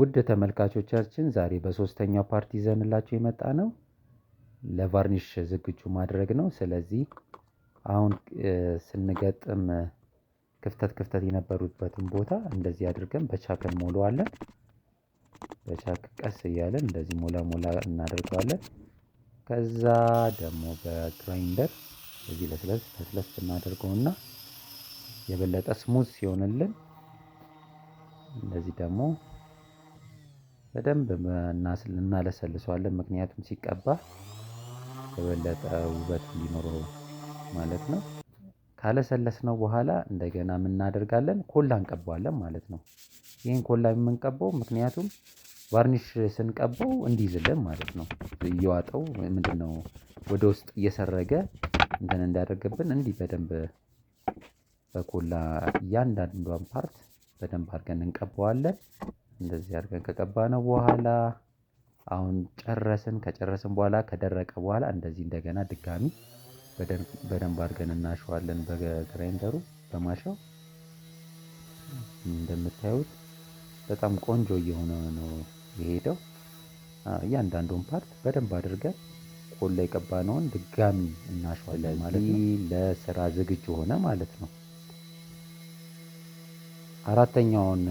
ውድ ተመልካቾቻችን ዛሬ በሶስተኛው ፓርት ይዘንላችሁ የመጣነው ለቫርኒሽ ዝግጁ ማድረግ ነው። ስለዚህ አሁን ስንገጥም ክፍተት የነበሩበትን ቦታ እንደዚህ አድርገን በቻክ እንሞላዋለን። በቻክ ቀስ እያለን እንደዚህ ሞላ እናደርገዋለን። ከዛ ደግሞ በግራይንደር እዚህ ለስለስ እናደርገውና የበለጠ ስሙዝ ሲሆንልን እንደዚህ ደግሞ በደንብ እናለሰልሰዋለን። ምክንያቱም ሲቀባ የበለጠ ውበት እንዲኖረው ማለት ነው። ካለሰለስነው በኋላ እንደገና ምን እናደርጋለን? ኮላ እንቀባዋለን ማለት ነው። ይህን ኮላ የምንቀባው ምክንያቱም ቫርኒሽ ስንቀባው እንዲይዝልን ማለት ነው። እየዋጠው ምንድነው ወደ ውስጥ እየሰረገ እንትን እንዳያደርግብን እንዲህ በደንብ በኮላ እያንዳንዷን ፓርት በደንብ አድርገን እንቀባዋለን። እንደዚህ አድርገን ከቀባነው በኋላ አሁን ከጨረስን በኋላ ከደረቀ በኋላ እንደዚህ እንደገና ድጋሚ በደንብ አድርገን እናሸዋለን በግራይንደሩ በማሻው። እንደምታዩት በጣም ቆንጆ እየሆነ ነው የሄደው። እያንዳንዱን ፓርት በደንብ አድርገን ኮላ የቀባነውን ድጋሚ እናሸዋለን ማለት ነው። ለስራ ዝግጁ ሆነ ማለት ነው። አራተኛውን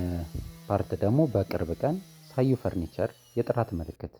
ፓርት ደግሞ በቅርብ ቀን ሳዩ ፈርኒቸር የጥራት ምልክት